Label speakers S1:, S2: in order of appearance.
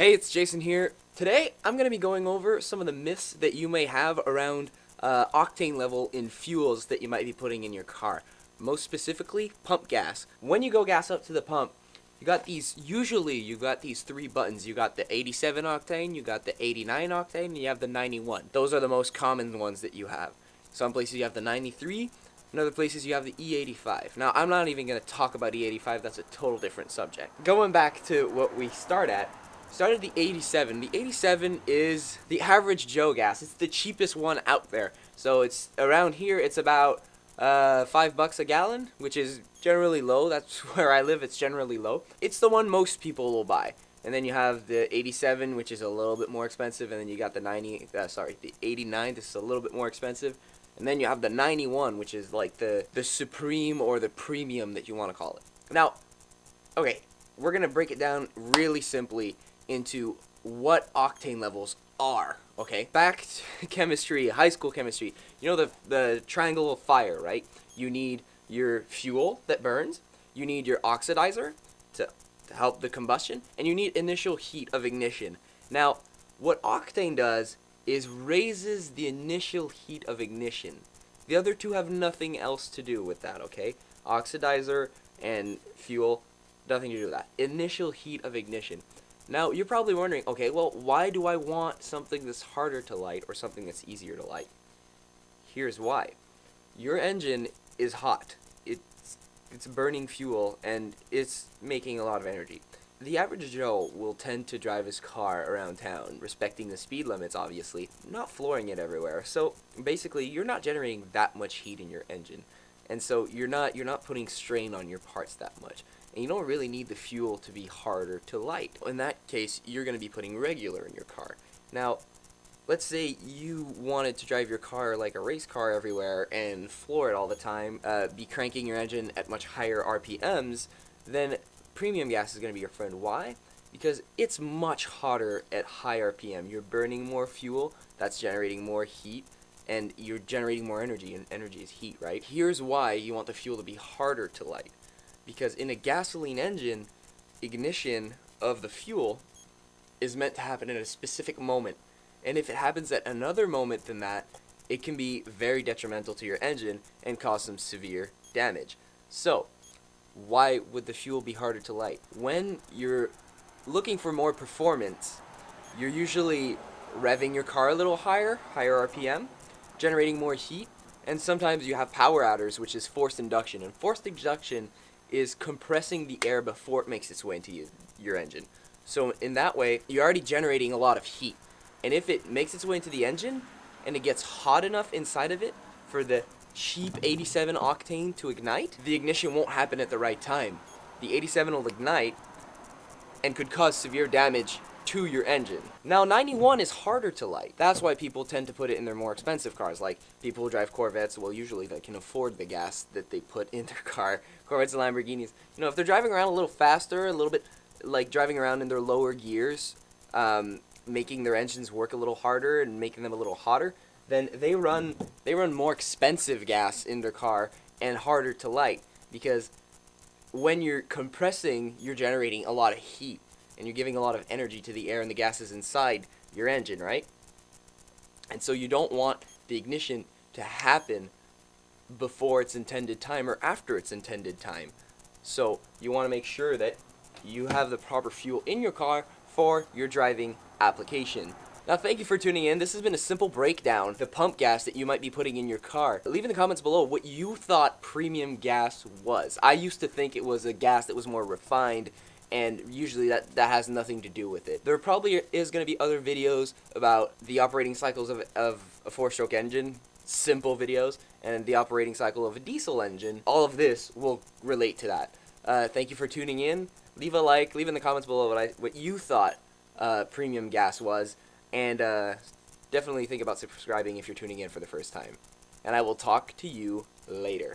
S1: Hey, it's Jason here. Today, I'm going to be going over some of the myths that you may have around octane level in fuels that you might be putting in your car. Most specifically, pump gas. When you go gas up to the pump, usually you got these three buttons. You got the 87 octane, you got the 89 octane, and you have the 91. Those are the most common ones that you have. Some places you have the 93, in other places you have the E85. Now, I'm not even going to talk about E85, that's a total different subject. Going back to what we started the 87. The 87 is the average Joe gas. It's the cheapest one out there. So it's around here, it's about $5 a gallon, which is generally low. That's where I live, it's generally low. It's the one most people will buy. And then you have the 87, which is a little bit more expensive, and then you got the the 89, this is a little bit more expensive. And then you have the 91, which is like the supreme or the premium that you want to call it. Now, okay, we're going to break it down really simply into what octane levels are, okay? Back to chemistry, high school chemistry. You know the triangle of fire, right? You need your fuel that burns, you need your oxidizer to help the combustion, and you need initial heat of ignition. Now, what octane does is raises the initial heat of ignition. The other two have nothing else to do with that, okay? Oxidizer and fuel, nothing to do with that. Initial heat of ignition. Now, you're probably wondering, okay, well, why do I want something that's harder to light or something that's easier to light? Here's why. Your engine is hot. It's burning fuel, and it's making a lot of energy. The average Joe will tend to drive his car around town, respecting the speed limits, obviously, not flooring it everywhere. So, basically, you're not generating that much heat in your engine. And so, you're not putting strain on your parts that much. And you don't really need the fuel to be harder to light. In that case, you're going to be putting regular in your car. Now, let's say you wanted to drive your car like a race car everywhere and floor it all the time, be cranking your engine at much higher RPMs, then premium gas is going to be your friend. Why? Because it's much hotter at high RPM. You're burning more fuel, that's generating more heat, and you're generating more energy, and energy is heat, right? Here's why you want the fuel to be harder to light. Because in a gasoline engine, ignition of the fuel is meant to happen in a specific moment. And if it happens at another moment than that, it can be very detrimental to your engine and cause some severe damage. So, why would the fuel be harder to light? When you're looking for more performance, you're usually revving your car a little higher RPM, generating more heat, and sometimes you have power outers, which is forced induction. And forced induction is compressing the air before it makes its way into your engine. So in that way, you're already generating a lot of heat. And if it makes its way into the engine, and it gets hot enough inside of it for the cheap 87 octane to ignite, the ignition won't happen at the right time. The 87 will ignite and could cause severe damage to your engine. Now, 91 is harder to light. That's why people tend to put it in their more expensive cars. Like, people who drive Corvettes, well, usually they can afford the gas that they put in their car. Corvettes and Lamborghinis. You know, if they're driving around a little faster, a little bit like driving around in their lower gears, making their engines work a little harder and making them a little hotter, then they run more expensive gas in their car and harder to light, because when you're compressing, you're generating a lot of heat and you're giving a lot of energy to the air and the gases inside your engine, right? And so you don't want the ignition to happen before its intended time or after its intended time. So you want to make sure that you have the proper fuel in your car for your driving application. Now, thank you for tuning in. This has been a simple breakdown of the pump gas that you might be putting in your car. Leave in the comments below what you thought premium gas was. I used to think it was a gas that was more refined, and usually that has nothing to do with it. There probably is going to be other videos about the operating cycles of a four-stroke engine, simple videos, and the operating cycle of a diesel engine. All of this will relate to that. Thank you for tuning in. Leave a like, leave in the comments below what you thought premium gas was, and definitely think about subscribing if you're tuning in for the first time. And I will talk to you later.